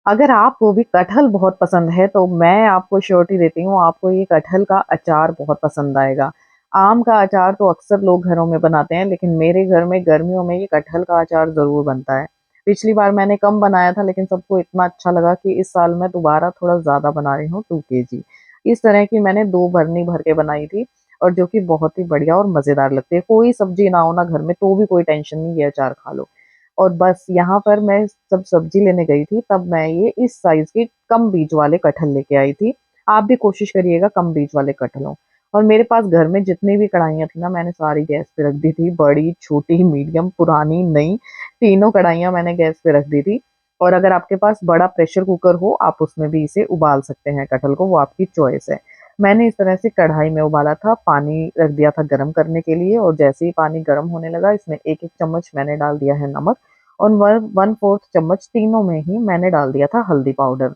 अगर आपको भी कटहल बहुत पसंद है तो मैं आपको श्योरिटी देती हूँ, आपको ये कटहल का अचार बहुत पसंद आएगा। आम का अचार तो अक्सर लोग घरों में बनाते हैं, लेकिन मेरे घर में गर्मियों में ये कटहल का अचार ज़रूर बनता है। पिछली बार मैंने कम बनाया था, लेकिन सबको इतना अच्छा लगा कि इस साल मैं दोबारा थोड़ा ज़्यादा बना रही हूँ, 2 केजी। इस तरह की मैंने 2 भरनी भर के बनाई थी और जो कि बहुत ही बढ़िया और मज़ेदार लगती है। कोई सब्ज़ी ना हो ना घर में तो भी कोई टेंशन नहीं, ये अचार खा लो। और बस यहाँ पर मैं जब सब्ज़ी लेने गई थी, तब मैं ये इस साइज़ के कम बीज वाले कटहल लेके आई थी। आप भी कोशिश करिएगा कम बीज वाले कटहल हों। और मेरे पास घर में जितनी भी कढ़ाइयाँ थी ना, मैंने सारी गैस पे रख दी थी। बड़ी, छोटी, मीडियम, पुरानी, नई, तीनों कढ़ाइयाँ मैंने गैस पे रख दी थी। और अगर आपके पास बड़ा प्रेशर कुकर हो, आप उसमें भी इसे उबाल सकते हैं कटहल को, वो आपकी चॉइस है। मैंने इस तरह से कढ़ाई में उबाला था, पानी रख दिया था गरम करने के लिए और जैसे ही पानी गरम होने लगा, इसमें 1-1 चम्मच मैंने डाल दिया है नमक और 1/4 चम्मच तीनों में ही मैंने डाल दिया था हल्दी पाउडर।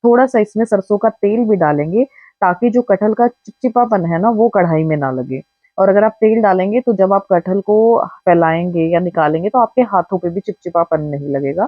थोड़ा-सा इसमें सरसों का तेल भी डालेंगे ताकि जो कटहल का चिपचिपापन है ना, वो कढ़ाई में ना लगे। और अगर आप तेल डालेंगे तो जब आप कटहल को फैलाएँगे या निकालेंगे तो आपके हाथों पे भी चिपचिपापन नहीं लगेगा।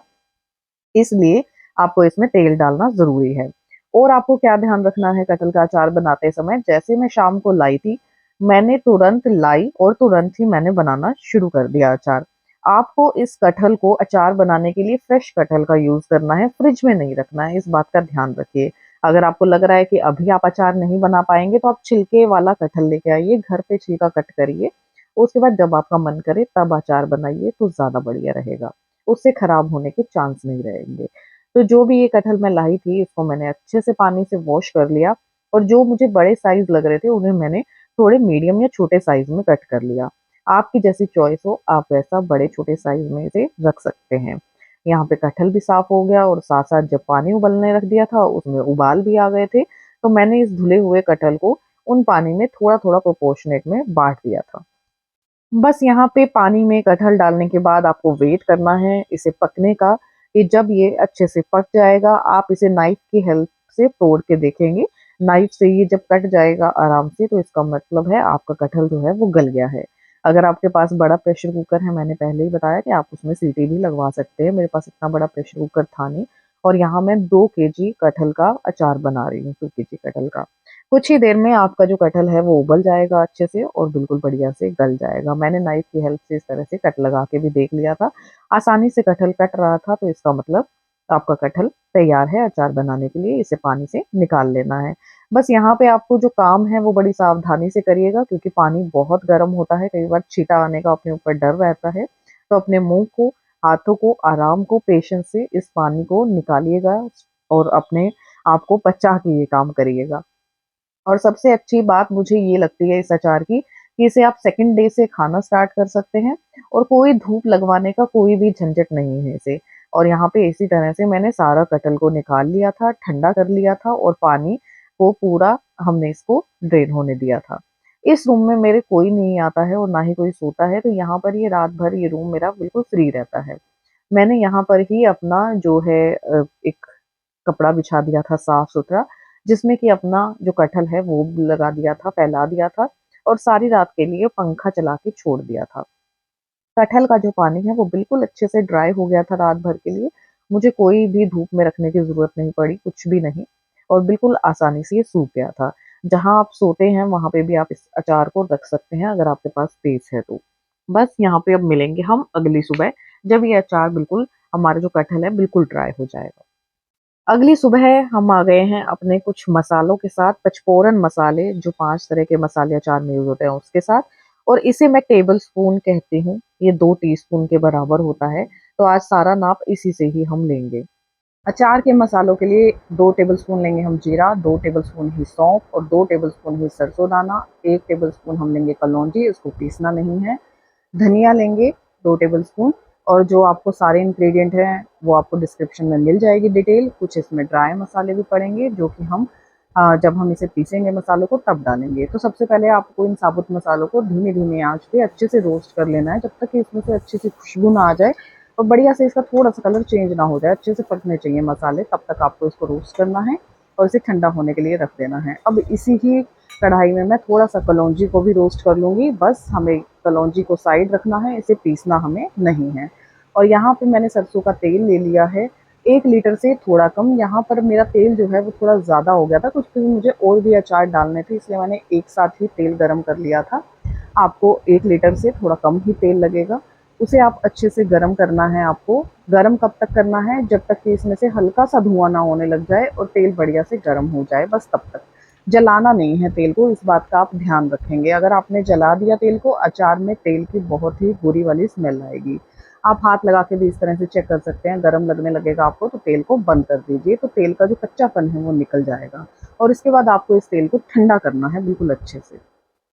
इसलिए आपको इसमें तेल डालना ज़रूरी है। और आपको क्या ध्यान रखना है कटहल का अचार बनाते समय, जैसे मैं शाम को लाई थी, मैंने तुरंत लाई और तुरंत ही मैंने बनाना शुरू कर दिया अचार। आपको इस कटहल को अचार बनाने के लिए फ्रेश कटहल का यूज़ करना है, फ्रिज में नहीं रखना है, इस बात का ध्यान रखिए। अगर आपको लग रहा है कि अभी आप अचार नहीं बना पाएँगे, तो आप छिलके वाला कटहल लेके आइए, घर पे छिलका कट करिए। उसके बाद जब आपका मन करे तब अचार बनाइए तो ज़्यादा बढ़िया रहेगा। उससे खराब होने के चांस नहीं रहेंगे। तो जो भी ये कटहल मैं लाई थी, इसको मैंने अच्छे से पानी से वॉश कर लिया और जो मुझे बड़े साइज़ लग रहे थे, उन्हें मैंने थोड़े मीडियम या छोटे साइज़ में कट कर लिया। आपकी जैसी चॉइस हो, आप वैसा बड़े-छोटे साइज़ में इसे रख सकते हैं। यहाँ पे कटहल भी साफ़ हो गया और साथ-साथ जब पानी उबलने रख दिया था, उसमें उबाल भी आ गए थे, तो मैंने इस धुले हुए कटहल को उन पानी में थोड़ा-थोड़ा प्रोपोर्शनेट में बाँट दिया था। बस यहाँ पे पानी में कटहल डालने के बाद आपको वेट करना है इसे पकने का, कि जब ये अच्छे से पक जाएगा, आप इसे नाइफ़ की हेल्प से तोड़ के देखेंगे। नाइफ़ से ये जब कट जाएगा आराम से, तो इसका मतलब है आपका कटहल जो है वो गल गया है। अगर आपके पास बड़ा प्रेशर कुकर है, मैंने पहले ही बताया कि आप उसमें सीटी भी लगवा सकते हैं। मेरे पास इतना बड़ा प्रेशर कुकर था नहीं और यहाँ मैं 2 केजी कटहल का अचार बना रही हूँ, 2 केजी कटहल का। कुछ ही देर में आपका जो कटहल है वो उबल जाएगा अच्छे से और बिल्कुल बढ़िया से गल जाएगा। मैंने नाइफ़ की हेल्प से इस तरह से कट लगा के भी देख लिया था। आसानी से कटहल कट रहा था, तो इसका मतलब आपका कटहल तैयार है अचार बनाने के लिए, इसे पानी से निकाल लेना है। बस यहाँ पे आपको जो काम है वो बड़ी सावधानी से करिएगा, क्योंकि पानी बहुत गर्म होता है, कई बार छींटा आने का अपने ऊपर डर रहता है। तो अपने मुँह को, हाथों को आराम को पेशेंस से इस पानी को निकालिएगा और अपने आप को बचा के ये काम करिएगा। और सबसे अच्छी बात मुझे ये लगती है इस अचार की, कि इसे आप सेकंड डे से खाना स्टार्ट कर सकते हैं और कोई धूप लगवाने का कोई भी झंझट नहीं है इसे। और यहाँ पे इसी तरह से मैंने सारा कटहल को निकाल लिया था, ठंडा कर लिया था और पानी को पूरा हमने इसको ड्रेन होने दिया था। इस रूम में मेरे कोई नहीं आता है और ना ही कोई सोता है, तो यहाँ पर ये रात भर ये रूम मेरा बिल्कुल फ्री रहता है। मैंने यहाँ पर ही अपना जो है एक कपड़ा बिछा दिया था साफ-सुथरा, जिसमें कि अपना जो कटहल है वो लगा दिया था, फैला दिया था और सारी रात के लिए पंखा चला के छोड़ दिया था। कटहल का जो पानी है वो बिल्कुल अच्छे से ड्राई हो गया था रात भर के लिए। मुझे कोई भी धूप में रखने की ज़रूरत नहीं पड़ी, कुछ भी नहीं और बिल्कुल आसानी से ये सूख गया था। जहाँ आप सोते हैं वहाँ पे भी आप इस अचार को रख सकते हैं, अगर आपके पास स्पेस है तो। बस यहाँ पे अब मिलेंगे हम अगली सुबह, जब ये अचार बिल्कुल, हमारा जो कटहल है बिल्कुल ड्राई हो जाएगा। अगली सुबह हम आ गए हैं अपने कुछ मसालों के साथ, पचफोरन मसाले जो 5 तरह के मसाले अचार में यूज़ होते हैं उसके साथ, और इसे मैं टेबलस्पून कहती हूँ, ये 2 टीस्पून के बराबर होता है, तो आज सारा नाप इसी से ही हम लेंगे। अचार के मसालों के लिए 2 टेबलस्पून लेंगे हम जीरा, 2 टेबलस्पून ही सौंफ और 2 टेबलस्पून ही सरसों दाना, 1 टेबलस्पून हम लेंगे कलौंजी, इसको पीसना नहीं है। धनिया लेंगे 2 टेबलस्पून और जो आपको सारे इंग्रेडिएंट हैं वो आपको डिस्क्रिप्शन में मिल जाएगी डिटेल। कुछ इसमें ड्राई मसाले भी पड़ेंगे जो कि हम जब हम इसे पीसेंगे मसालों को तब डालेंगे। तो सबसे पहले आपको इन साबुत मसालों को धीमी-धीमी आँच पे अच्छे से रोस्ट कर लेना है, जब तक कि इसमें से अच्छी सी खुशबू ना आ जाए और बढ़िया से इसका थोड़ा-सा कलर चेंज ना हो जाए, अच्छे से पकने चाहिए मसाले, तब तक आपको इसको रोस्ट करना है और इसे ठंडा होने के लिए रख देना है। अब इसी ही कढ़ाई में मैं थोड़ा-सा कलौंजी को भी रोस्ट कर लूँगी, बस हमें कलौंजी को साइड रखना है, इसे पीसना हमें नहीं है। और यहाँ पे मैंने सरसों का तेल ले लिया है, 1 लीटर से थोड़ा कम। यहाँ पर मेरा तेल जो है वो थोड़ा ज़्यादा हो गया था कुछ, क्योंकि मुझे और भी अचार डालने थे, इसलिए मैंने एक साथ ही तेल गरम कर लिया था। आपको 1 लीटर से थोड़ा कम ही तेल लगेगा। उसे आप अच्छे से गरम करना है आपको। गरम कब तक करना है? जब तक कि इसमें से हल्का-सा धुआँ ना होने लग जाए और तेल बढ़िया से गरम हो जाए, बस तब तक। जलाना नहीं है तेल को, इस बात का आप ध्यान रखेंगे। अगर आपने जला दिया तेल को, अचार में तेल की बहुत ही बुरी वाली स्मेल आएगी। आप हाथ लगा के भी इस तरह से चेक कर सकते हैं, गरम लगने लगेगा आपको तो तेल को बंद कर दीजिए, तो तेल का जो कच्चापन है वो निकल जाएगा। और इसके बाद आपको इस तेल को ठंडा करना है बिल्कुल अच्छे से।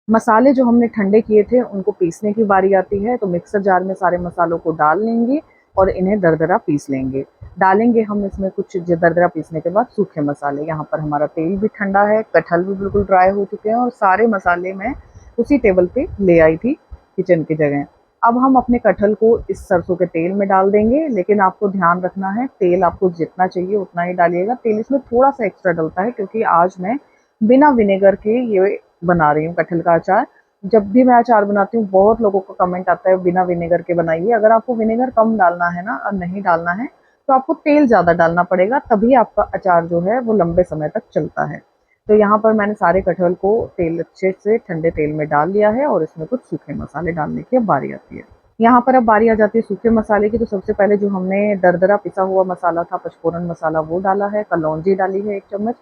मसाले जो हमने ठंडे किए थे उनको पीसने की बारी आती है, तो मिक्सर जार में सारे मसालों को डाल लेंगे और इन्हें दरदरा पीस लेंगे। डालेंगे हम इसमें कुछ दरदरा पीसने के बाद सूखे मसाले। यहाँ पर हमारा तेल भी ठंडा है, कटहल भी बिल्कुल ड्राई हो चुके हैं और सारे मसाले मैं उसी टेबल पे ले आई थी किचन की जगह। अब हम अपने कटहल को इस सरसों के तेल में डाल देंगे, लेकिन आपको ध्यान रखना है तेल आपको जितना चाहिए उतना ही डालिएगा। तेल इसमें थोड़ा सा एक्स्ट्रा डलता है क्योंकि आज मैं बिना विनेगर के ये बना रही हूँ कटहल का अचार। जब भी मैं अचार बनाती हूँ बहुत लोगों को कमेंट आता है बिना विनेगर के बनाइए। अगर आपको विनेगर कम डालना है ना और नहीं डालना है तो आपको तेल ज़्यादा डालना पड़ेगा, तभी आपका अचार जो है वो लंबे समय तक चलता है। तो यहाँ पर मैंने सारे कटहल को तेल अच्छे से ठंडे तेल में डाल लिया है और इसमें कुछ सूखे मसाले डालने की अब बारी आती है। यहाँ पर अब बारी आ जाती है सूखे मसाले की। तो सबसे पहले जो हमने दरदरा पिसा हुआ मसाला था, पचफोरन मसाला, वो डाला है। कलौंजी डाली है 1 चम्मच।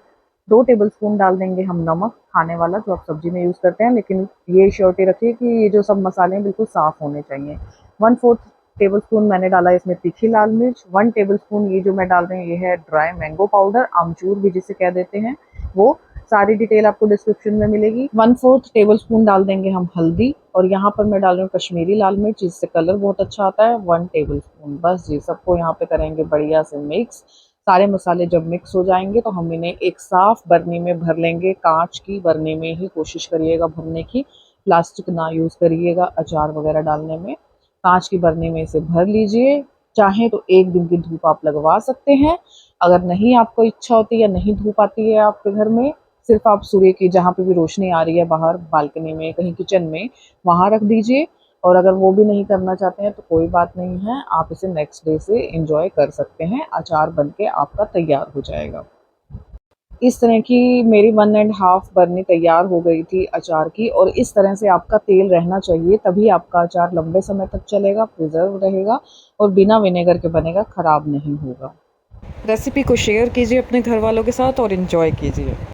2 टेबलस्पून डाल देंगे हम नमक खाने वाला जो आप सब्जी में यूज़ करते हैं, लेकिन ये श्योरिटी रखिए कि ये जो सब मसाले हैं बिल्कुल साफ़ होने चाहिए। 1/4 टेबलस्पून मैंने डाला इसमें तीखी लाल मिर्च। 1 टेबलस्पून ये जो मैं डाल रही हूँ ये है ड्राई मैंगो पाउडर, आमचूर भी जिसे कह देते हैं वो। सारी डिटेल आपको डिस्क्रिप्शन में मिलेगी। 1/4 टेबलस्पून डाल देंगे हम हल्दी और यहाँ पर मैं डाल रही हूँ कश्मीरी लाल मिर्च, जिससे कलर बहुत अच्छा आता है, 1 टेबलस्पून। बस जी, सबको यहाँ पे करेंगे बढ़िया से मिक्स। सारे मसाले जब मिक्स हो जाएंगे तो हम इन्हें एक साफ बर्नी में भर लेंगे। कांच की बर्नी में ही कोशिश करिएगा भरने की, प्लास्टिक ना यूज़ करिएगा अचार वगैरह डालने में। कांच की बर्नी में इसे भर लीजिए। चाहे तो 1 दिन की धूप आप लगवा सकते हैं। अगर नहीं आपको इच्छा होती या नहीं धूप आती है आपके घर में, सिर्फ आप सूर्य की जहाँ पे भी रोशनी आ रही है बाहर बालकनी में, कहीं किचन में, वहाँ रख दीजिए। और अगर वो भी नहीं करना चाहते हैं तो कोई बात नहीं है, आप इसे नेक्स्ट डे से एंजॉय कर सकते हैं। अचार बनके आपका तैयार हो जाएगा। इस तरह की मेरी 1.5 बरनी तैयार हो गई थी अचार की, और इस तरह से आपका तेल रहना चाहिए, तभी आपका अचार लंबे समय तक चलेगा, प्रिजर्व रहेगा और बिना विनेगर के बनेगा, ख़राब नहीं होगा। रेसिपी को शेयर कीजिए अपने घर वालों के साथ और एंजॉय कीजिए।